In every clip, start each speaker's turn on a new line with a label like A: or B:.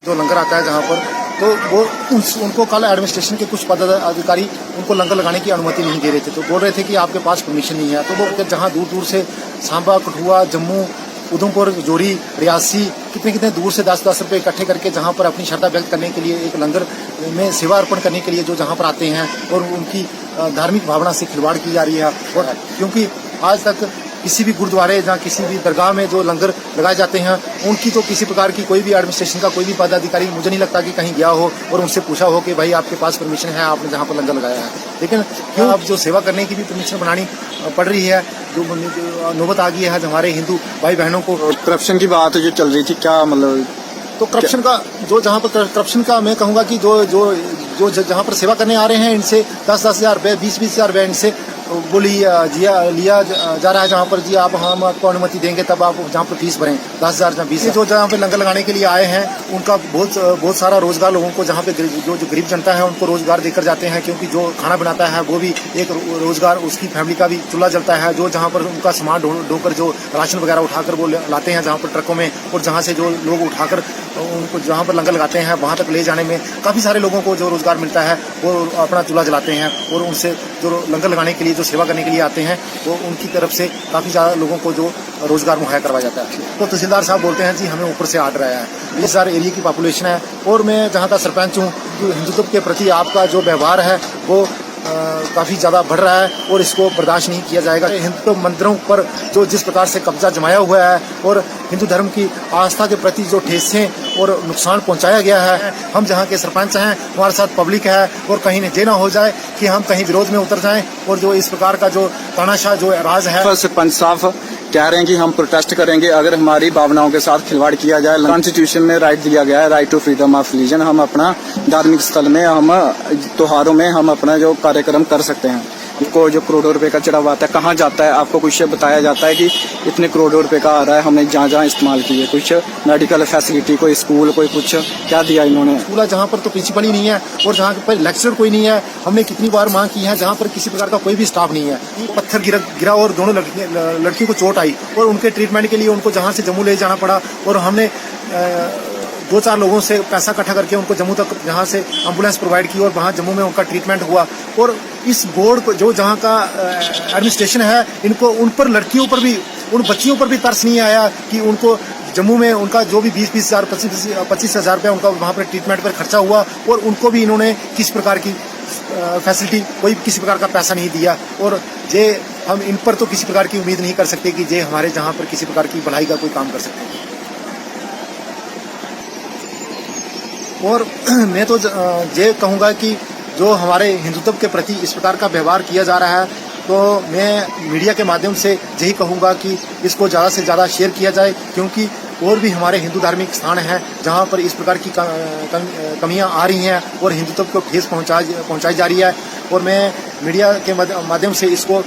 A: जो लंगर आता है जहाँ पर, तो वो उनको कल एडमिनिस्ट्रेशन के कुछ पदाधिकारी उनको लंगर लगाने की अनुमति नहीं दे रहे थे। तो बोल रहे थे कि आपके पास परमिशन नहीं है। तो वो जहाँ दूर दूर से सांबा, कठुआ, जम्मू, उधमपुर, जोड़ी, रियासी, कितने दूर से 10-10 रुपये इकट्ठे करके जहाँ पर अपनी श्रद्धा व्यक्त करने के लिए, एक लंगर में सेवा अर्पण करने के लिए जो जहाँ पर आते हैं, और उनकी धार्मिक भावना से खिलवाड़ की जा रही है। और क्योंकि आज तक किसी भी गुरुद्वारे या किसी भी दरगाह में जो लंगर लगाए जाते हैं, उनकी तो किसी प्रकार की कोई भी एडमिनिस्ट्रेशन का कोई भी पदाधिकारी मुझे नहीं लगता कि कहीं गया हो और उनसे पूछा हो कि भाई आपके पास परमिशन है, आपने जहाँ पर लंगर लगाया है। लेकिन क्यों अब जो सेवा करने की भी परमिशन बनानी पड़ रही है, जो नौबत आ गई है हमारे हिंदू भाई बहनों को।
B: करप्शन की बात जो चल रही थी, क्या मतलब?
A: तो करप्शन का जो जहाँ पर करप्शन का मैं कहूँगा कि जो जहाँ पर सेवा करने आ रहे हैं, इनसे 10-10 हज़ार रुपये, 20-20 हज़ार रुपये इनसे वो लिया जा रहा है। जहाँ पर जी आप हम आपको अनुमति देंगे तब आप जहाँ पर फीस भरें 10,000 या 20,000। जो जहाँ पे लंगर लगाने के लिए आए हैं, उनका बहुत सारा रोजगार लोगों को, जहाँ पे जो गरीब जनता है उनको रोजगार देकर जाते हैं, क्योंकि जो खाना बनाता है वो भी एक रोजगार, उसकी फैमिली का भी चूल्हा जलता है। जो जहाँ पर उनका सामान ढोकर जो राशन वगैरह उठाकर वो लाते हैं जहाँ पर ट्रकों में, और जहाँ से जो लोग उठाकर उनको जहाँ पर लंगर लगाते हैं वहाँ तक ले जाने में काफ़ी सारे लोगों को जो रोजगार मिलता है, वो अपना चूल्हा जलाते हैं। और उनसे जो लंगर लगाने के लिए जो सेवा करने के लिए आते हैं, वो उनकी तरफ से काफ़ी ज़्यादा लोगों को जो रोजगार मुहैया करवाया जाता है। तो तहसीलदार साहब बोलते हैं जी हमें ऊपर से आर्डर आया है, 20,000 एरिया की पॉपुलेशन है, और मैं जहाँ तक सरपंच हूँ, तो हिंदुत्व के प्रति आपका जो व्यवहार है वो काफ़ी ज़्यादा बढ़ रहा है, और इसको बर्दाश्त नहीं किया जाएगा। हिंदू मंदिरों पर जो जिस प्रकार से कब्जा जमाया हुआ है, और हिंदू धर्म की आस्था के प्रति जो ठेसें और नुकसान पहुंचाया गया है, हम जहां के सरपंच हैं, हमारे साथ पब्लिक है, और कहीं ये ना हो जाए कि हम कहीं विरोध में उतर जाएं, और जो इस प्रकार का जो तानाशाह जो राज है।
B: सरपंच साहब कह रहे हैं कि हम प्रोटेस्ट करेंगे अगर हमारी भावनाओं के साथ खिलवाड़ किया जाए। कॉन्स्टिट्यूशन में राइट दिया गया है, right to freedom of religion. हम अपना धार्मिक स्थल में, हम त्योहारों में हम अपना जो कार्यक्रम कर सकते हैं। को जो करोड़ों रुपए का चढ़ावा आता है, कहाँ जाता है? आपको कुछ बताया जाता है कि इतने करोड़ों रुपए का आ रहा है, हमने जहाँ जहाँ इस्तेमाल किए, कुछ मेडिकल फैसिलिटी, कोई स्कूल, कोई कुछ क्या दिया इन्होंने?
A: स्कूल जहाँ पर तो प्रिंसिपल ही नहीं है, और जहाँ पर लेक्चरर कोई नहीं है। हमने कितनी बार मांग की है, जहाँ पर किसी प्रकार का कोई भी स्टाफ नहीं है। पत्थर गिरा और दोनों लड़कियों को चोट आई, और उनके ट्रीटमेंट के लिए उनको जहाँ से जम्मू ले जाना पड़ा, और हमने 2-4 लोगों से पैसा इकट्ठा करके उनको जम्मू तक जहाँ से एम्बुलेंस प्रोवाइड की, और वहाँ जम्मू में उनका ट्रीटमेंट हुआ। और इस बोर्ड को जो जहाँ का एडमिनिस्ट्रेशन है, इनको उन पर लड़कियों पर भी, उन बच्चियों पर भी तरस नहीं आया कि उनको जम्मू में उनका जो भी 20-20 हज़ार 25 हज़ार रुपया उनका वहाँ पर ट्रीटमेंट पर खर्चा हुआ, और उनको भी इन्होंने किस प्रकार की फैसिलिटी, कोई किसी प्रकार का पैसा नहीं दिया। और जे हम इन पर तो किसी प्रकार की उम्मीद नहीं कर सकते कि जे हमारे जहाँ पर किसी प्रकार की भलाई का कोई काम कर सकते हैं। और मैं तो ये कहूँगा कि जो हमारे हिंदुत्व के प्रति इस प्रकार का व्यवहार किया जा रहा है, तो मैं मीडिया के माध्यम से यही कहूँगा कि इसको ज़्यादा से ज़्यादा शेयर किया जाए, क्योंकि और भी हमारे हिंदू धार्मिक स्थान हैं जहाँ पर इस प्रकार की कमियाँ आ रही हैं, और हिंदुत्व को ठेस पहुँचाई जा रही है। और मैं मीडिया के माध्यम से इसको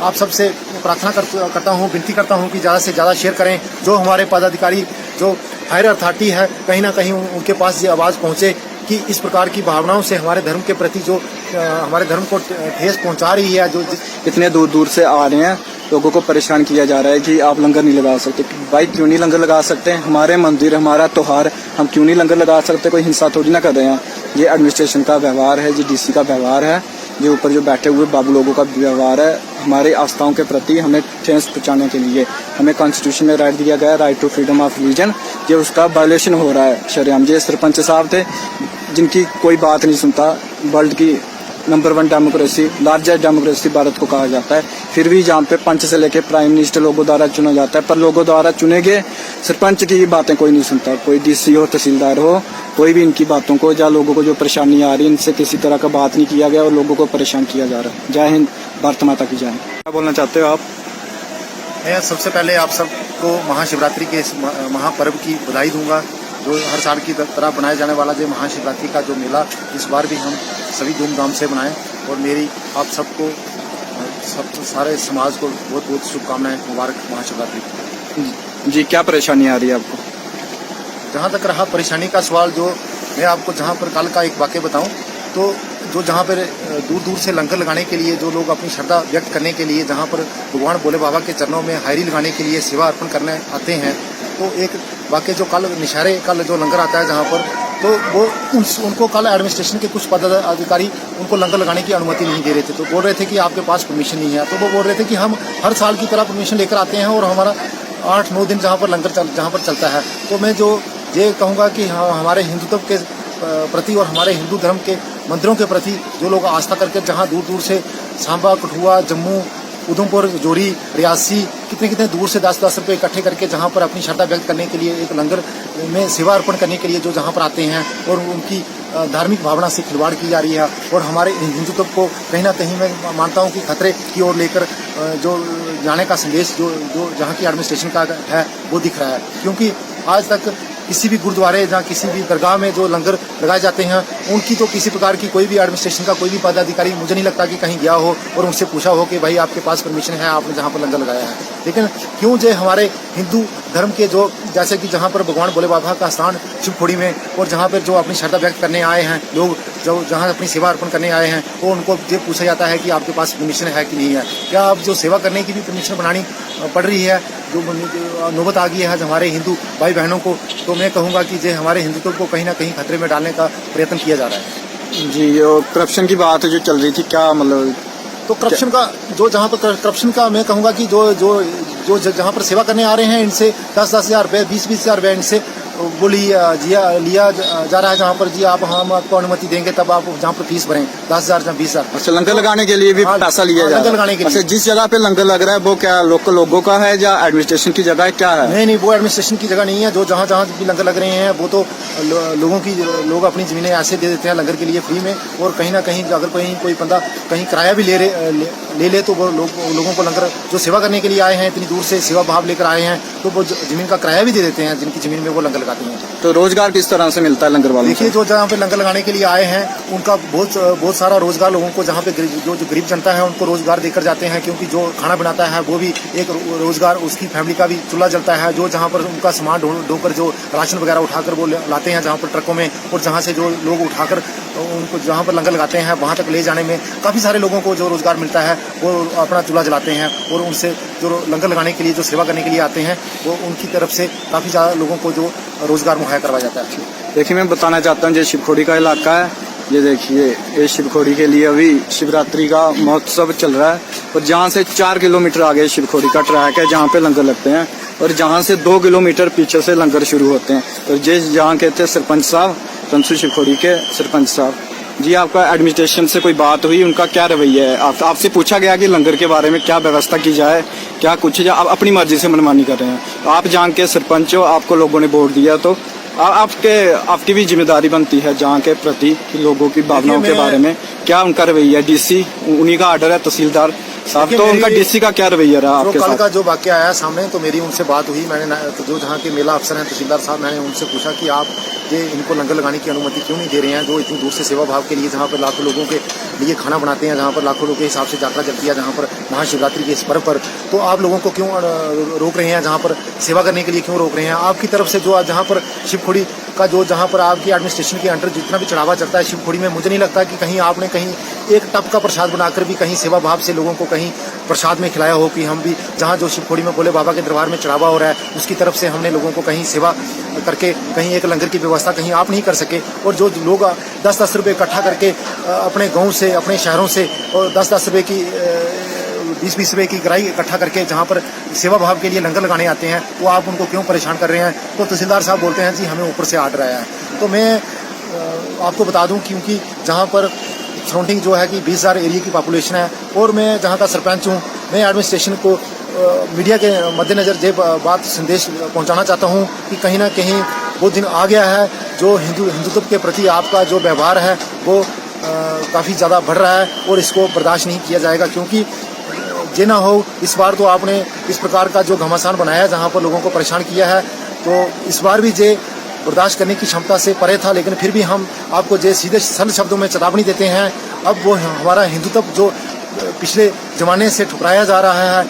A: आप सबसे प्रार्थना करता हूँ, विनती करता हूँ कि ज़्यादा से ज़्यादा शेयर करें। जो हमारे पदाधिकारी, जो हायर अथॉरिटी है, कहीं ना कहीं उनके पास ये आवाज़ पहुँचे कि इस प्रकार की भावनाओं से हमारे धर्म के प्रति जो हमारे धर्म को ठेस पहुँचा रही है, जो
B: इतने दूर दूर से आ रहे हैं, लोगों को परेशान किया जा रहा है कि आप लंगर नहीं लगा सकते। भाई क्यों नहीं लंगर लगा सकते हैं? हमारे मंदिर, हमारा त्योहार, हम क्यों नहीं लंगर लगा सकते? कोई हिंसा थोड़ी ना कर रहे हैं। ये एडमिनिस्ट्रेशन का व्यवहार है, ये डीसी का व्यवहार है, जो ऊपर जो बैठे हुए बाबू लोगों का व्यवहार है। हमारे आस्थाओं के प्रति हमें ठेस पहुँचाने के लिए हमें कॉन्स्टिट्यूशन में राइट दिया गया है, right to freedom of religion. ये उसका वायलेशन हो रहा है शरेआम। ये सरपंच साहब थे जिनकी कोई बात नहीं सुनता। वर्ल्ड की number 1 democracy, largest democracy Bharat को कहा जाता है, फिर भी जहाँ पे पंच से लेके प्राइम मिनिस्टर लोगों द्वारा चुना जाता है, पर लोगों द्वारा चुने गए सरपंच की बातें कोई नहीं सुनता। कोई डीसी हो, तहसीलदार हो, कोई भी इनकी बातों को, जहाँ लोगों को जो परेशानी आ रही है, इनसे किसी तरह का बात नहीं किया गया और लोगों को परेशान किया जा रहा है। जय हिंद, भारत माता की जय। क्या बोलना चाहते हो आप?
A: मैं सबसे पहले आप सबको महाशिवरात्रि के इस महापर्व की बधाई दूंगा। जो हर साल की तरह बनाए जाने वाला जो महाशिवरात्रि का जो मेला, इस बार भी हम सभी धूमधाम से बनाएं। और मेरी आप सबको, सारे समाज को बहुत बहुत शुभकामनाएं, मुबारक महाशिवरात्रि।
B: जी, क्या परेशानी आ रही है आपको?
A: जहाँ तक रहा परेशानी का सवाल, जो मैं आपको जहाँ पर कल का एक वाक़या बताऊँ, तो जो जहाँ पर दूर दूर से लंगर लगाने के लिए जो लोग अपनी श्रद्धा व्यक्त करने के लिए जहाँ पर भगवान भोले बाबा के चरणों में हायरी लगाने के लिए सेवा अर्पण करने आते हैं, तो एक वाकई जो कल निशारे कल जो लंगर आता है जहाँ पर, तो वो उनको कल एडमिनिस्ट्रेशन के कुछ पदाधिकारी उनको लंगर लगाने की अनुमति नहीं दे रहे थे। तो बोल रहे थे कि आपके पास परमिशन नहीं है। तो वो बोल रहे थे कि हम हर साल की तरह परमिशन लेकर आते हैं और हमारा 8-9 दिन जहाँ पर लंगर जहाँ पर चलता है। तो मैं जो ये कहूँगा कि हमारे हिंदुत्व के प्रति और हमारे हिंदू धर्म के मंदिरों के प्रति जो लोग आस्था करके जहाँ दूर दूर से सांबा, कठुआ, जम्मू, उधमपुर, जोड़ी, रियासी कितने दूर से 10-10 रुपये इकट्ठे करके जहाँ पर अपनी श्रद्धा व्यक्त करने के लिए एक लंगर में सेवा अर्पण करने के लिए जो जहाँ पर आते हैं और उनकी धार्मिक भावना से खिलवाड़ की जा रही है और हमारे हिंदुत्व को कहीं ना कहीं मैं मानता हूँ कि खतरे की ओर लेकर जो जाने का संदेश जो जहाँ की एडमिनिस्ट्रेशन का है वो दिख रहा है। क्योंकि आज तक किसी भी गुरुद्वारे या किसी भी दरगाह में जो लंगर लगाए जाते हैं उनकी तो किसी प्रकार की कोई भी एडमिनिस्ट्रेशन का कोई भी पदाधिकारी मुझे नहीं लगता कि कहीं गया हो और उनसे पूछा हो कि भाई आपके पास परमिशन है आपने जहाँ पर लंगर लगाया है। लेकिन क्यों जो हमारे हिंदू धर्म के जो जैसे कि जहाँ पर भगवान भोले बाबा का स्थान शिवखोड़ी में और जहाँ पर जो अपनी श्रद्धा व्यक्त करने आए हैं लोग जो जहाँ अपनी सेवा अर्पण करने आए हैं वो उनको ये पूछा जाता है कि आपके पास परमिशन है कि नहीं है, क्या आप जो सेवा करने की भी परमिशन बनानी पड़ रही है, जो नौबत आ गई है हमारे हिंदू भाई बहनों को। तो मैं कहूँगा कि जो हमारे हिंदुत्व को कहीं ना कहीं खतरे में डालने का प्रयत्न किया जा रहा है।
B: जी, और करप्शन की बात जो चल रही थी, क्या मतलब
A: तो करप्शन का जो जहाँ पर करप्शन का मैं कहूँगा कि जो जहाँ पर सेवा करने आ रहे हैं इनसे 10-10 हज़ार रुपये 20-20 हज़ार रुपये इनसे वो लिया जा रहा है। जहाँ पर जी आप हम आपको अनुमति देंगे तब आप जहाँ पर फीस भरें 10,000 या 20,000।
B: अच्छा, लंगर लगाने के लिए भी पैसा लिया जा रहा है?
A: लंगर लगाने के लिए।
B: अच्छा, जिस जगह पे लंगर लग रहा है वो क्या लोकल लोगों का है या एडमिनिस्ट्रेशन की जगह है, क्या है?
A: नहीं, वो एडमिनिस्ट्रेशन की जगह नहीं है। जो जहाँ भी लंगर लग रहे हैं वो तो लोग अपनी ज़मीनें ऐसे दे देते हैं लंगर के लिए फ्री में। और कहीं ना कहीं अगर कोई बंदा कहीं किराया भी ले तो वो लोगों को लंगर जो सेवा करने के लिए आए हैं इतनी दूर से सेवा भाव लेकर आए हैं तो वो ज़मीन का किराया भी दे देते हैं जिनकी ज़मीन में वो लंगर लगाते हैं।
B: तो रोजगार किस तरह से मिलता है लंगर वालों को?
A: देखिए, जो जहाँ पे लंगर लगाने के लिए आए हैं उनका बहुत सारा रोजगार लोगों को, जहाँ पे जो गरीब जनता है उनको रोजगार देकर जाते हैं। क्योंकि जो खाना बनाता है वो भी एक रोजगार, उसकी फैमिली का भी चूल्हा जलता है। जो जहाँ पर उनका सामान ढोकर जो राशन वगैरह उठाकर वो लाते हैं जहाँ पर ट्रकों में, और जहाँ से जो लोग उठाकर उनको जहाँ पर लंगर लगाते हैं वहाँ तक ले जाने में काफ़ी सारे लोगों को जो रोजगार मिलता है वो अपना चूल्हा जलाते हैं। और उनसे जो लंगर लगाने के लिए जो सेवा करने के लिए आते हैं वो उनकी तरफ से काफ़ी ज़्यादा लोगों को जो रोजगार मुहैया करवाया जाता है।
B: देखिए, मैं बताना चाहता हूँ, जो शिवखोड़ी का इलाका है, ये देखिए, ये शिवखोड़ी के लिए अभी शिवरात्रि का महोत्सव चल रहा है। और जहाँ से 4 किलोमीटर आगे शिवखोड़ी का ट्रैक है जहाँ पे लंगर लगते हैं, और जहाँ से 2 किलोमीटर पीछे से लंगर शुरू होते हैं। तो ये जहाँ कहते हैं सरपंच साहब, तंसू शिवखोड़ी के सरपंच साहब जी, आपका एडमिनिस्ट्रेशन से कोई बात हुई, उनका क्या रवैया है? आपसे पूछा गया कि लंगर के बारे में क्या व्यवस्था की जाए, क्या कुछ, या आप अपनी मर्जी से मनमानी कर रहे हैं? तो आप जान के सरपंच हो, आपको लोगों ने वोट दिया, तो आपकी भी जिम्मेदारी बनती है जहाँ के प्रति लोगों की भावनाओं के बारे में क्या उनका रवैया है? डीसी उन्हीं का ऑर्डर है, तहसीलदार साहब, तो उनका डीसी का क्या रवैया रहा आपके साथ?
A: कल का जो वाक्य आया सामने, तो मेरी उनसे बात हुई। मैंने जो जहाँ के मेला अफसर हैं तहसीलदार साहब, मैंने उनसे पूछा कि आप ये इनको लंगर लगाने की अनुमति क्यों नहीं दे रहे हैं, जो इतनी दूर से सेवा भाव के लिए जहाँ पर लाखों लोगों के लिए खाना बनाते हैं, जहाँ पर लाखों लोगों के हिसाब से यात्रा चलती है, जहाँ पर महाशिवरात्रि के इस पर्व पर, तो आप लोगों को क्यों रोक रहे हैं, जहाँ पर सेवा करने के लिए क्यों रोक रहे हैं? आपकी तरफ से जो जहाँ पर शिवखोड़ी का जो जहाँ पर आपकी एडमिनिस्ट्रेशन के अंडर जितना भी चढ़ावा चलता है शिवखोड़ी में, मुझे नहीं लगता कि कहीं आपने कहीं एक टप का प्रसाद बनाकर भी कहीं सेवा भाव से लोगों को कहीं प्रसाद में खिलाया हो कि हम भी जहाँ जो शिवखोड़ी में भोले बाबा के दरबार में चढ़ावा हो रहा है उसकी तरफ से हमने लोगों को कहीं सेवा करके कहीं एक लंगर की व्यवस्था कहीं आप नहीं कर सके। और जो लोग 10-10 रुपये इकट्ठा करके अपने गाँव से, अपने शहरों से, और 10-10 रुपये की 20-20 रुपये की ग्राही इकट्ठा करके जहाँ पर सेवा भाव के लिए लंगर लगाने आते हैं, वो आप उनको क्यों परेशान कर रहे हैं? तो तहसीलदार साहब बोलते हैं जी हमें ऊपर से आर्डर आया है। तो मैं आपको बता दूं, क्योंकि जहाँ पर सराउंडिंग जो है कि 20,000 एरिया की पॉपुलेशन है और मैं जहाँ का सरपंच हूँ, मैं एडमिनिस्ट्रेशन को मीडिया के मद्देनज़र ये बात संदेश पहुँचाना चाहता हूँ कि कहीं ना कहीं वो दिन आ गया है जो हिंदुत्व के प्रति आपका जो व्यवहार है वो काफ़ी ज़्यादा बढ़ रहा है और इसको बर्दाश्त नहीं किया जाएगा। क्योंकि जे ना हो, इस बार तो आपने इस प्रकार का जो घमासान बनाया जहाँ पर लोगों को परेशान किया है, तो इस बार भी जे बर्दाश्त करने की क्षमता से परे था। लेकिन फिर भी हम आपको जे सीधे सरल शब्दों में चेतावनी देते हैं। अब वो हमारा हिंदुत्व जो पिछले ज़माने से ठुकराया जा रहा है,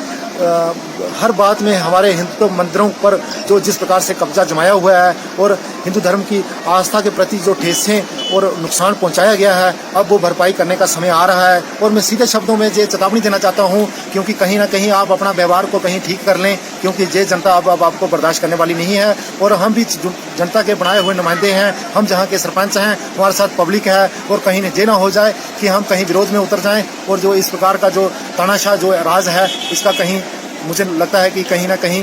A: हर बात में हमारे हिंदू मंदिरों पर जो जिस प्रकार से कब्जा जमाया हुआ है और हिंदू धर्म की आस्था के प्रति जो ठेसें और नुकसान पहुंचाया गया है, अब वो भरपाई करने का समय आ रहा है। और मैं सीधे शब्दों में ये चेतावनी देना चाहता हूं, क्योंकि कहीं ना कहीं आप अपना व्यवहार को कहीं ठीक कर लें, क्योंकि ये जनता अब आपको बर्दाश्त करने वाली नहीं है। और हम भी जनता के बनाए हुए नुमाइंदे हैं, हम जहाँ के सरपंच हैं, हमारे साथ पब्लिक है, और कहीं ये ना हो जाए कि हम कहीं विरोध में उतर जाएं और जो इस प्रकार का जो तानाशाह जो राज है, इसका कहीं मुझे लगता है कि कहीं ना कहीं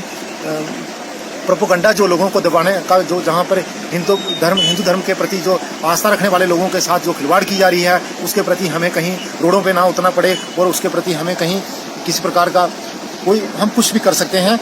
A: प्रोपोगंडा जो लोगों को दबाने का, जो जहाँ पर हिंदू धर्म के प्रति जो आस्था रखने वाले लोगों के साथ जो खिलवाड़ की जा रही है, उसके प्रति हमें कहीं रोडों पे ना उतरना पड़े और उसके प्रति हमें कहीं किसी प्रकार का कोई हम कुछ भी कर सकते हैं।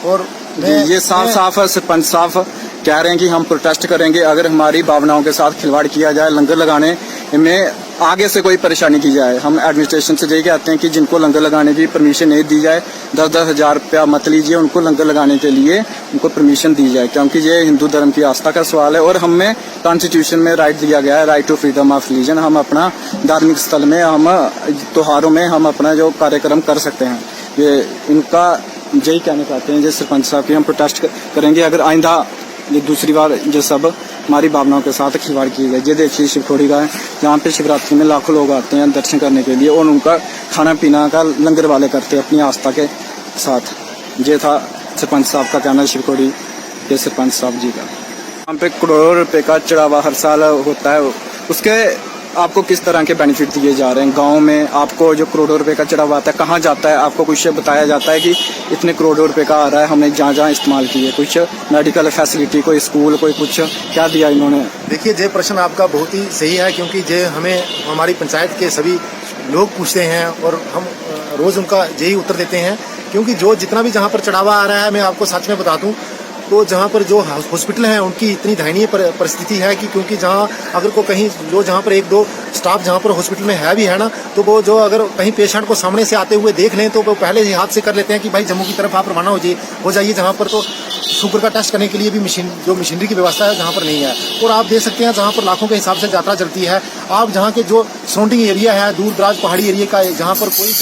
A: और
B: ये साफ सरपंच साफ कह रहे हैं कि हम प्रोटेस्ट करेंगे अगर हमारी भावनाओं के साथ खिलवाड़ किया जाए, लंगर लगाने में आगे से कोई परेशानी की जाए। हम एडमिनिस्ट्रेशन से यही कहते हैं कि जिनको लंगर लगाने की परमिशन नहीं दी जाए, 10-10 हज़ार रुपया मत लीजिए, उनको लंगर लगाने के लिए उनको परमिशन दी जाए, क्योंकि ये हिंदू धर्म की आस्था का सवाल है। और हमें कॉन्स्टिट्यूशन में राइट दिया गया है, right to freedom of religion. हम अपना धार्मिक स्थल में, हम त्योहारों में हम अपना जो कार्यक्रम कर सकते हैं। ये इनका यही कहना चाहते हैं, जैसे सरपंच साहब की हम प्रोटेस्ट करेंगे अगर आइंदा ये दूसरी बार ये सब हमारी भावनाओं के साथ खिलवाड़ की गई। ये देखिए शिवखोड़ी का है, जहाँ पे शिवरात्रि में लाखों लोग आते हैं दर्शन करने के लिए, और उनका खाना पीना का लंगर वाले करते हैं अपनी आस्था के साथ। ये था सरपंच साहब का कहना, शिवखोड़ी के सरपंच साहब जी का। यहाँ पे करोड़ों रुपए का चढ़ावा हर साल होता है, उसके आपको किस तरह के बेनिफिट दिए जा रहे हैं? गांव में आपको जो करोड़ों रुपए का चढ़ावा आता है कहाँ जाता है? आपको कुछ बताया जाता है कि इतने करोड़ों रुपए का आ रहा है, हमने जहाँ जहाँ इस्तेमाल किए? कुछ मेडिकल फैसिलिटी, कोई स्कूल, कोई कुछ क्या दिया इन्होंने?
A: देखिए, ये प्रश्न आपका बहुत ही सही है, क्योंकि ये हमें हमारी पंचायत के सभी लोग पूछते हैं और हम रोज़ उनका यही उत्तर देते हैं। क्योंकि जो जितना भी जहाँ पर चढ़ावा आ रहा है, मैं आपको सच में बता दूँ तो जहाँ पर जो हॉस्पिटल हैं उनकी इतनी दयनीय परिस्थिति है कि क्योंकि जहाँ अगर को कहीं जो जहाँ पर 1-2 स्टाफ जहाँ पर हॉस्पिटल में है भी है ना, तो वो जो अगर कहीं पेशेंट को सामने से आते हुए देख लें तो वो पहले ही हाथ से कर लेते हैं कि भाई जम्मू की तरफ आप रवाना हो जाइए, जहाँ पर तो शुगर का टेस्ट करने के लिए भी मशीनरी की व्यवस्था है जहाँ पर नहीं है। और आप देख सकते हैं जहाँ पर लाखों के हिसाब से यात्रा चलती है, आप जहाँ के जो सराउंडिंग एरिया है, दूर दराज पहाड़ी एरिया का, जहाँ पर और किसी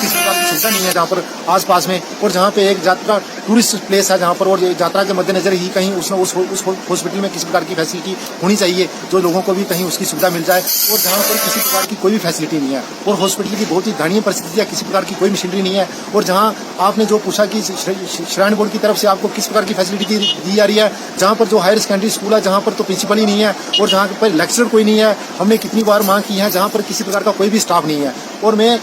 A: प्रकार की सुविधा नहीं है जहाँ पर आसपास में, और जहाँ पे एक यात्रा टूरिस्ट प्लेस है जहाँ पर, और यात्रा के मद्देनजर ही कहीं उस हॉस्पिटल में किसी प्रकार की फैसिलिटी होनी चाहिए जो लोगों को भी कहीं उसकी सुविधा मिल जाए। और जहाँ पर किसी प्रकार की कोई भी फैसिलिटी नहीं है और हॉस्पिटल की बहुत ही दयनीय परिस्थिति है, किसी प्रकार की कोई मशीनरी नहीं है। और जहाँ आपने जो पूछा कि श्राइन बोर्ड की तरफ से आपको किस प्रकार की फैसिलिटी दी जा रही है, जहाँ पर जो हायर सेकेंडरी स्कूल है जहाँ पर तो प्रिंसिपल ही नहीं है और जहाँ पर लेक्चरर कोई नहीं है। हमने कितनी बार मांग की है, जहाँ पर किसी प्रकार का कोई भी स्टाफ नहीं है। और मैं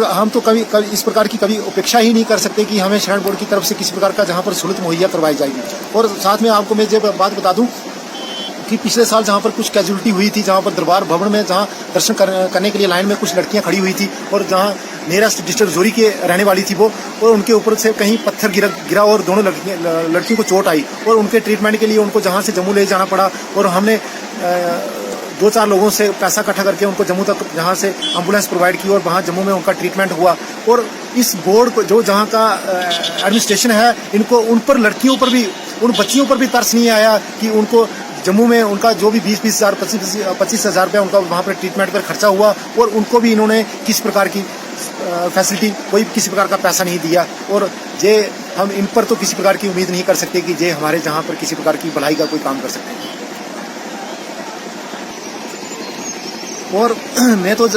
A: हम तो कभी इस प्रकार की कभी अपेक्षा ही नहीं कर सकते कि हमें श्राइन बोर्ड की तरफ से किसी प्रकार का जहाँ पर सहूलत मुहैया करवाई जाएगी। और साथ में आपको मैं ये बात बता दूं कि पिछले साल जहाँ पर कुछ कैजुअलिटी हुई थी, जहाँ पर दरबार भवन में जहाँ दर्शन करने के लिए लाइन में कुछ लड़कियाँ खड़ी हुई थी और जहाँ नियरेस्ट डिस्ट्रिक्ट जोरी के रहने वाली थी वो, और उनके ऊपर से कहीं पत्थर गिरा और दोनों लड़कियों को चोट आई और उनके ट्रीटमेंट के लिए उनको जहाँ से जम्मू ले जाना पड़ा। और हमने 2-4 लोगों से पैसा इकट्ठा करके उनको जम्मू तक जहाँ से एम्बुलेंस प्रोवाइड की और वहाँ जम्मू में उनका ट्रीटमेंट हुआ। और इस बोर्ड को जो जहाँ का एडमिनिस्ट्रेशन है, इनको उन पर लड़कियों पर भी, उन बच्चियों पर भी तरस नहीं आया कि उनको जम्मू में उनका जो भी 20-20 हज़ार 25 हज़ार रुपया उनका वहाँ पर ट्रीटमेंट पर खर्चा हुआ और उनको भी इन्होंने किस प्रकार की फैसिलिटी, कोई किसी प्रकार का पैसा नहीं दिया। और ये हम इन पर तो किसी प्रकार की उम्मीद नहीं कर सकते कि ये हमारे जहाँ पर किसी प्रकार की भलाई का कोई काम कर सकते हैं। और मैं तो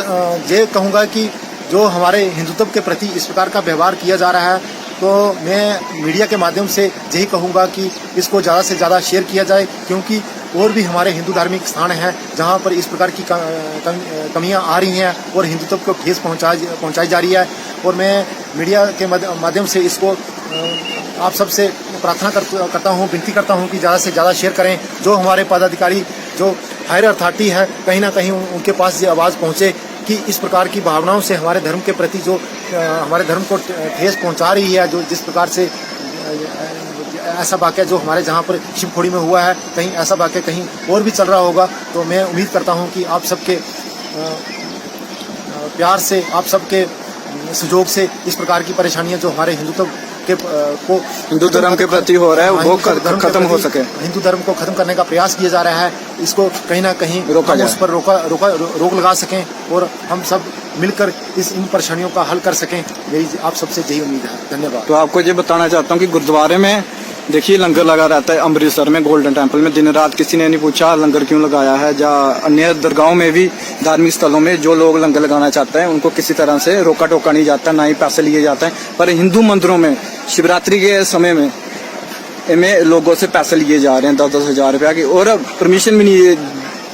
A: ये कहूँगा कि जो हमारे हिंदुत्व के प्रति इस प्रकार का व्यवहार किया जा रहा है, तो मैं मीडिया के माध्यम से यही कहूँगा कि इसको ज़्यादा से ज़्यादा शेयर किया जाए, क्योंकि और भी हमारे हिंदू धार्मिक स्थान हैं जहाँ पर इस प्रकार की कमियाँ आ रही हैं और हिंदुत्व को ठेस पहुँचाई जा रही है। और मैं मीडिया के माध्यम से इसको आप सबसे प्रार्थना करता हूँ, विनती करता हूँ कि ज़्यादा से ज़्यादा शेयर करें। जो हमारे पदाधिकारी, जो हायर अथॉरिटी है, कहीं ना कहीं उनके पास ये आवाज़ पहुँचे कि इस प्रकार की भावनाओं से हमारे धर्म के प्रति जो हमारे धर्म को ठेस पहुँचा रही है, जो जिस प्रकार से ऐसा वाक़या जो हमारे जहाँ पर शिवखोड़ी में हुआ है, कहीं ऐसा वाक़या कहीं और भी चल रहा होगा। तो मैं उम्मीद करता हूँ कि आप सबके प्यार से, आप सबके सहयोग से इस प्रकार की परेशानियाँ जो हमारे हिंदुत्व के को
B: हिंदू धर्म के प्रति हो रहा है वो
A: हिंदू धर्म के
B: खत्म हो
A: प्रति
B: सके।
A: हिंदू धर्म को खत्म करने का प्रयास किया जा रहा है। इसको कहीं ना कहीं
B: रोका
A: हम
B: जाए।
A: उस पर रोक लगा सकें और हम सब मिलकर इन परेशानियों का हल कर सकें, मेरी आप सबसे यही उम्मीद है। धन्यवाद।
B: तो आपको ये बताना चाहता हूँ कि गुरुद्वारे में देखिए लंगर लगा रहता है। अमृतसर में गोल्डन टेम्पल में दिन रात किसी ने नहीं पूछा लंगर क्यों लगाया है। या अन्य दरगाहों में भी धार्मिक स्थलों में जो लोग लंगर लगाना चाहते हैं उनको किसी तरह से रोका टोका नहीं जाता, ना ही पैसे लिए जाते हैं। पर हिंदू मंदिरों में शिवरात्रि के समय में इनमें लोगों से पैसे लिए जा रहे हैं 10-10 हजार रुपया की, और परमिशन भी नहीं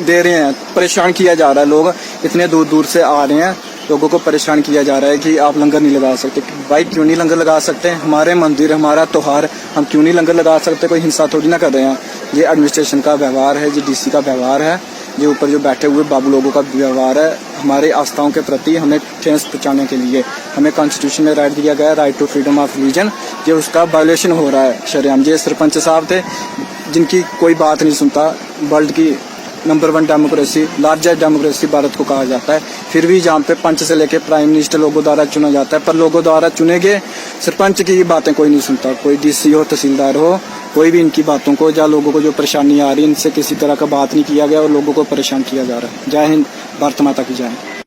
B: दे रहे हैं। परेशान किया जा रहा है, लोग इतने दूर दूर से आ रहे हैं, लोगों को परेशान किया जा रहा है कि आप लंगर नहीं लगा सकते। भाई क्यों नहीं लंगर लगा सकते? हमारे मंदिर, हमारा त्योहार, हम क्यों नहीं लंगर लगा सकते? कोई हिंसा थोड़ी ना कर रहे हैं। ये एडमिनिस्ट्रेशन का व्यवहार है, ये डीसी का व्यवहार है, ये ऊपर जो बैठे हुए बाबू लोगों का व्यवहार है। हमारे आस्थाओं के प्रति हमें ठेस पहुंचाने के लिए हमें कॉन्स्टिट्यूशन में राइट दिया गया है, right to freedom of religion, ये उसका वायोलेशन हो रहा है शरेआम। ये सरपंच साहब थे जिनकी कोई बात नहीं सुनता। वर्ल्ड की number 1 democracy, largest democracy Bharat को कहा जाता है, फिर भी जहाँ पे पंच से लेके प्राइम मिनिस्टर लोगों द्वारा चुना जाता है, पर लोगों द्वारा चुने गए सरपंच की बातें कोई नहीं सुनता। कोई डीसी हो, तहसीलदार हो, कोई भी इनकी बातों को, या लोगों को जो परेशानी आ रही है इनसे किसी तरह का बात नहीं किया गया और लोगों को परेशान किया जा रहा है। जय हिंद, भारत माता की जय।